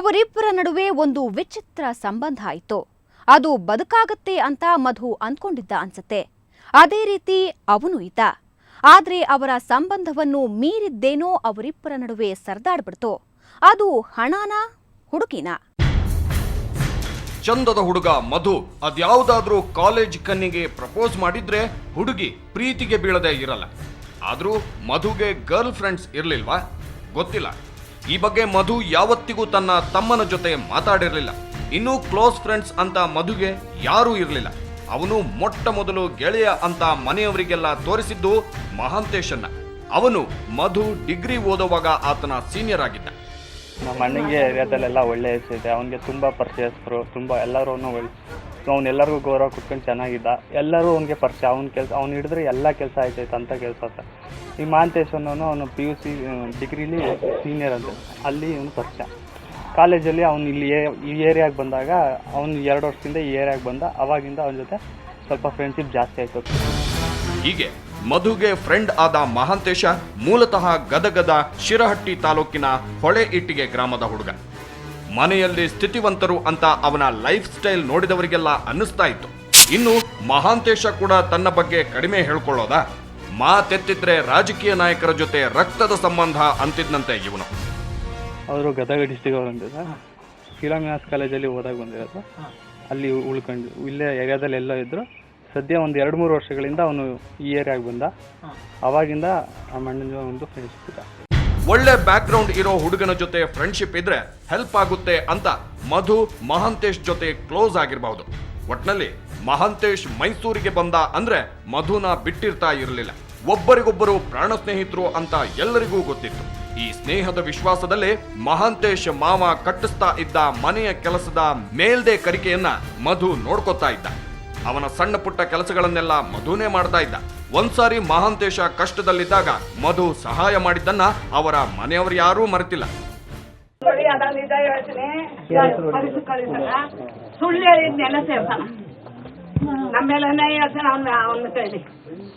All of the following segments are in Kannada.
ಅವರಿಬ್ಬರ ನಡುವೆ ಒಂದು ವಿಚಿತ್ರ ಸಂಬಂಧ ಆಯಿತು. ಅದು ಬದುಕಾಗತ್ತೆ ಅಂತ ಮಧು ಅಂದ್ಕೊಂಡಿದ್ದ ಅನ್ಸತ್ತೆ. ಅದೇ ರೀತಿ ಅವನು ಇದ್ದ. ಆದ್ರೆ ಅವರ ಸಂಬಂಧವನ್ನು ಮೀರಿದ್ದೇನೋ ಅವರಿಬ್ಬರ ನಡುವೆ ಸರದಾಡ್ಬಿಡ್ತು. ಅದು ಹಣನ ಹುಡುಗಿನ. ಚಂದದ ಹುಡುಗ ಮಧು ಅದ್ಯಾವುದಾದ್ರೂ ಕಾಲೇಜ್ ಕನ್ನಿಗೆ ಪ್ರಪೋಸ್ ಮಾಡಿದ್ರೆ ಹುಡುಗಿ ಪ್ರೀತಿಗೆ ಬೀಳದೆ ಇರಲ್ಲ. ಆದ್ರೂ ಮಧುಗೆ ಗರ್ಲ್ ಫ್ರೆಂಡ್ಸ್ ಇರ್ಲಿಲ್ವಾ? ಗೊತ್ತಿಲ್ಲ. ಈ ಬಗ್ಗೆ ಮಧು ಯಾವತ್ತಿಗೂ ತನ್ನ ತಮ್ಮನ ಜೊತೆ ಮಾತಾಡಿರ್ಲಿಲ್ಲ. ಇನ್ನೂ ಕ್ಲೋಸ್ ಫ್ರೆಂಡ್ಸ್ ಅಂತ ಮಧುಗೆ ಯಾರೂ ಇರಲಿಲ್ಲ. ಅವನು ಮೊಟ್ಟ ಮೊದಲು ಗೆಳೆಯ ಅಂತ ಮನೆಯವರಿಗೆಲ್ಲ ತೋರಿಸಿದ್ದು ಮಹಾಂತೇಶನ್ನ. ಅವನು ಮಧು ಡಿಗ್ರಿ ಓದುವಾಗ ಆತನ ಸೀನಿಯರ್ ಆಗಿದ್ದ. ನಮ್ಮ ಅಣ್ಣಂಗೆ ಏರಿಯಾದಲ್ಲೆಲ್ಲ ಒಳ್ಳೆ ಹೆಸರಿದೆ. ಅವನಿಗೆ ತುಂಬ ಪರಿಚಯಸ್ಥರು, ತುಂಬ ಎಲ್ಲರೂ ಅವನೆಲ್ಲರಿಗೂ ಗೌರವ ಕೊಟ್ಕೊಂಡು ಚೆನ್ನಾಗಿದ್ದ. ಎಲ್ಲರೂ ಅವನಿಗೆ ಪರಿಚಯ. ಅವ್ನು ಹಿಡಿದ್ರೆ ಎಲ್ಲ ಕೆಲಸ ಆಯ್ತಾಯ್ತು ಅಂತ ಕೆಲಸ. ಈ ಮಹಾಂತೇಶನವನು ಅವನು PUC ಡಿಗ್ರಿಲಿ ಸೀನಿಯರ್ ಅಂತ ಅಲ್ಲಿ ಇವನು ಪರಿಚಯ. ಕಾಲೇಜಲ್ಲಿ ಅವನು ಇಲ್ಲಿ ಈ ಏರಿಯಾಗೆ ಬಂದಾಗ ಅವನು 2 ವರ್ಷದಿಂದ ಈ ಏರಿಯಾಗೆ ಬಂದ. ಅವಾಗಿಂದ ಅವನ ಜೊತೆ ಸ್ವಲ್ಪ ಫ್ರೆಂಡ್ಶಿಪ್ ಜಾಸ್ತಿ ಆಯಿತು. ಹೀಗೆ ಮಧುಗೆ ಫ್ರೆಂಡ್ ಆದ ಮಹಾಂತೇಶ ಮೂಲತಃ ಗದಗದ ಶಿರಹಟ್ಟಿ ತಾಲೂಕಿನ ಹೊಳೆ ಇಟ್ಟಿಗೆ ಗ್ರಾಮದ ಹುಡುಗ. ಮನೆಯಲ್ಲಿ ಸ್ಥಿತಿವಂತರು ಅಂತ ಅವನ ಲೈಫ್ ಸ್ಟೈಲ್ ನೋಡಿದವರಿಗೆಲ್ಲ ಅನ್ನಿಸ್ತಾ ಇತ್ತು. ಇನ್ನು ಮಹಾಂತೇಶ ಕೂಡ ತನ್ನ ಬಗ್ಗೆ ಕಡಿಮೆ ಹೇಳ್ಕೊಳ್ಳೋದ? ಮಾತೆತ್ತಿದ್ರೆ ರಾಜಕೀಯ ನಾಯಕರ ಜೊತೆ ರಕ್ತದ ಸಂಬಂಧ ಅಂತಿದ್ನಂತೆ ಇವನು. ಅವರು ಗದಗ ಡಿಸ್ಟಿಕ್ ಅವರು ಅಂತಿದ್ದ. ಫಿಲಾಮಿನಾಸ್ ಕಾಲೇಜಲ್ಲಿ ಓದಾಗ ಬಂದಿರೋದು. ಅಲ್ಲಿ ಉಳ್ಕೊಂಡು ಇಲ್ಲೇ ಏರಿಯಾದಲ್ಲಿ ಎಲ್ಲ ಇದ್ರು. ಸದ್ಯ ಒಂದು 2-3 ವರ್ಷಗಳಿಂದ ಅವನು ಈ ಏರಿಯಾಗೆ ಬಂದ. ಅವಾಗಿಂದ ಆ ಮಣ್ಣಿನ ಒಂದು ಫ್ರೆಂಡ್ಶಿಪ್ ಇದೆ. ಒಳ್ಳೆ ಬ್ಯಾಕ್ ಗ್ರೌಂಡ್ ಇರೋ ಹುಡುಗನ ಜೊತೆ ಫ್ರೆಂಡ್ಶಿಪ್ ಇದ್ರೆ ಹೆಲ್ಪ್ ಆಗುತ್ತೆ ಅಂತ ಮಧು ಮಹಾಂತೇಶ್ ಜೊತೆ ಕ್ಲೋಸ್ ಆಗಿರಬಹುದು. ಒಟ್ನಲ್ಲಿ ಮಹಾಂತೇಶ್ ಮೈಸೂರಿಗೆ ಬಂದ ಅಂದ್ರೆ ಮಧುನ ಬಿಟ್ಟಿರ್ತಾ ಇರಲಿಲ್ಲ. ಒಬ್ಬರಿಗೊಬ್ಬರು ಪ್ರಾಣ ಸ್ನೇಹಿತರು ಅಂತ ಎಲ್ಲರಿಗೂ ಗೊತ್ತಿತ್ತು. ಈ ಸ್ನೇಹದ ವಿಶ್ವಾಸದಲ್ಲೇ ಮಹಾಂತೇಶ್ ಮಾವ ಕಟ್ಟಿಸ್ತಾ ಇದ್ದ ಮನೆಯ ಕೆಲಸದ ಮೇಲ್ದೆ ಕರಿಕೆಯನ್ನ ಮಧು ನೋಡ್ಕೊತಾ ಇದ್ದ. ಅವನ ಸಣ್ಣ ಪುಟ್ಟ ಕೆಲಸಗಳನ್ನೆಲ್ಲ ಮಧುನೇ ಮಾಡ್ತಾ ಇದ್ದ. ಒಂದ್ಸಾರಿ ಮಹಾಂತೇಶ ಕಷ್ಟದಲ್ಲಿದ್ದಾಗ ಮಧು ಸಹಾಯ ಮಾಡಿದ್ದನ್ನ ಅವರ ಮನೆಯವರು ಯಾರೂ ಮರೆತಿಲ್ಲ. ನಮ್ಮೆಲ್ಲ ಹೇಳ್ತಾನೆ ಅವನ ಕೈಲಿ.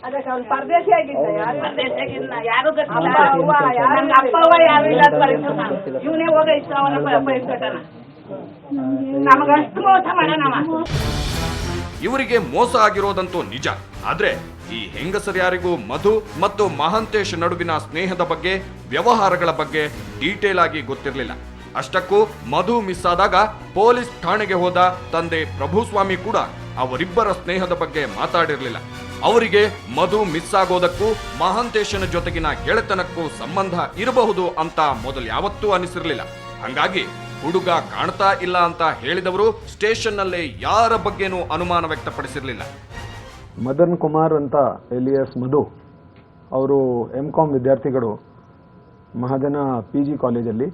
ಅದಕ್ಕೆ ಅವ್ನು ಪರದೇಶಿ ಆಗಿದ್ದ. ಯಾರು ಅಪ್ಪ ಅವ್ವ ಯಾರು ಇಲ್ಲ. ಇವನೇ ಹೋಗೈತ ಅವನ ಬಯಸ್ಕೊಟ್ಟಾನ. ನಮಗಷ್ಟು ಮೋಸ ಮಾಡೋಣವ. ಇವರಿಗೆ ಮೋಸ ಆಗಿರೋದಂತೂ ನಿಜ. ಆದ್ರೆ ಈ ಹೆಂಗಸರು ಯಾರಿಗೂ ಮಧು ಮತ್ತು ಮಹಾಂತೇಶ್ ನಡುವಿನ ಸ್ನೇಹದ ಬಗ್ಗೆ, ವ್ಯವಹಾರಗಳ ಬಗ್ಗೆ ಡೀಟೇಲ್ ಆಗಿ ಗೊತ್ತಿರಲಿಲ್ಲ. ಅಷ್ಟಕ್ಕೂ ಮಧು ಮಿಸ್ ಆದಾಗ ಪೊಲೀಸ್ ಠಾಣೆಗೆ ಹೋದ ತಂದೆ ಪ್ರಭುಸ್ವಾಮಿ ಕೂಡ ಅವರಿಬ್ಬರ ಸ್ನೇಹದ ಬಗ್ಗೆ ಮಾತಾಡಿರಲಿಲ್ಲ. ಅವರಿಗೆ ಮಧು ಮಿಸ್ ಆಗೋದಕ್ಕೂ ಮಹಾಂತೇಶನ ಜೊತೆಗಿನ ಗೆಳೆತನಕ್ಕೂ ಸಂಬಂಧ ಇರಬಹುದು ಅಂತ ಮೊದಲು ಯಾವತ್ತೂ ಅನಿಸಿರಲಿಲ್ಲ. ಹಂಗಾಗಿ ಹುಡುಗ ಕಾಣ್ತಾ ಇಲ್ಲ ಅಂತ ಹೇಳಿದವರು ಸ್ಟೇಷನ್ನಲ್ಲೇ ಯಾರ ಬಗ್ಗೆನೂ ಅನುಮಾನ ವ್ಯಕ್ತಪಡಿಸಿರಲಿಲ್ಲ. ಮದನ್ ಕುಮಾರ್ ಅಂತ ಎಲಿಯಸ್ ಮಧು ಅವರು MCom ವಿದ್ಯಾರ್ಥಿಗಳು ಮಹಾಜನ PG ಕಾಲೇಜಲ್ಲಿ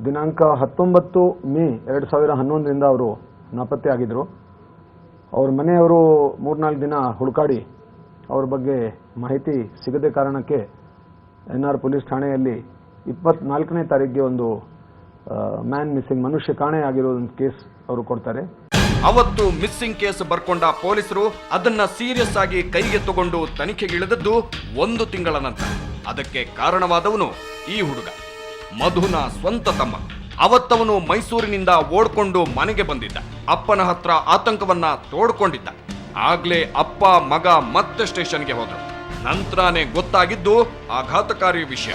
ದಿನಾಂಕ 19 ಮೇ 2011ರಿಂದ ಅವರು ನಾಪತ್ತೆ ಆಗಿದ್ರು. ಅವ್ರ ಮನೆಯವರು 3-4 ದಿನ ಹುಡುಕಾಡಿ ಅವ್ರ ಬಗ್ಗೆ ಮಾಹಿತಿ ಸಿಗದೆ ಕಾರಣಕ್ಕೆ NR ಪೊಲೀಸ್ ಠಾಣೆಯಲ್ಲಿ 24ನೇ ತಾರೀಕಿಗೆ ಒಂದು ಮ್ಯಾನ್ ಮಿಸ್ಸಿಂಗ್, ಮನುಷ್ಯ ಕಾಣೆ ಆಗಿರೋ ಒಂದು ಕೇಸ್ ಅವರು ಕೊಡ್ತಾರೆ. ಅವತ್ತು ಮಿಸ್ಸಿಂಗ್ ಕೇಸ್ ಬರ್ಕೊಂಡ ಪೊಲೀಸರು ಅದನ್ನ ಸೀರಿಯಸ್ ಆಗಿ ಕೈಗೆ ತಗೊಂಡು ತನಿಖೆಗಿಳಿದದ್ದು 1 ತಿಂಗಳ ನಂತರ. ಅದಕ್ಕೆ ಕಾರಣವಾದವನು ಈ ಹುಡುಗ, ಮಧುನ ಸ್ವಂತ ತಮ್ಮ. ಅವತ್ತವನು ಮೈಸೂರಿನಿಂದ ಓಡ್ಕೊಂಡು ಮನೆಗೆ ಬಂದಿದ್ದ. ಅಪ್ಪನ ಹತ್ರ ಆತಂಕವನ್ನ ತೋಡ್ಕೊಂಡಿದ್ದ. ಆಗ್ಲೇ ಅಪ್ಪ ಮಗ ಮತ್ತೆ ಸ್ಟೇಷನ್ಗೆ ಹೋದ್ರು. ನಂತರನೇ ಗೊತ್ತಾಗಿದ್ದು ಆಘಾತಕಾರಿ ವಿಷಯ.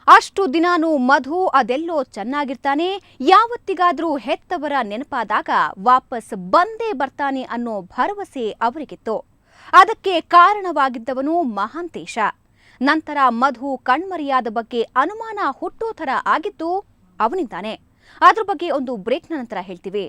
ಅಷ್ಟು ದಿನಾನೂ ಮಧು ಅದೆಲ್ಲೋ ಚೆನ್ನಾಗಿರ್ತಾನೆ, ಯಾವತ್ತಿಗಾದ್ರೂ ಹೆತ್ತವರ ನೆನಪಾದಾಗ ವಾಪಸ್ ಬಂದೇ ಬರ್ತಾನೆ ಅನ್ನೋ ಭರವಸೆ ಅವರಿಗಿತ್ತು. ಅದಕ್ಕೆ ಕಾರಣವಾಗಿದ್ದವನು ಮಹಾಂತೇಶ. ನಂತರ ಮಧು ಕಣ್ಮರೆಯಾದ ಬಗ್ಗೆ ಅನುಮಾನ ಹುಟ್ಟೋ ಥರ ಆಗಿದ್ದು ಅವನಿಂದಾನೆ. ಅದ್ರ ಬಗ್ಗೆ ಒಂದು ಬ್ರೇಕ್ನ ನಂತರ ಹೇಳ್ತೀವಿ.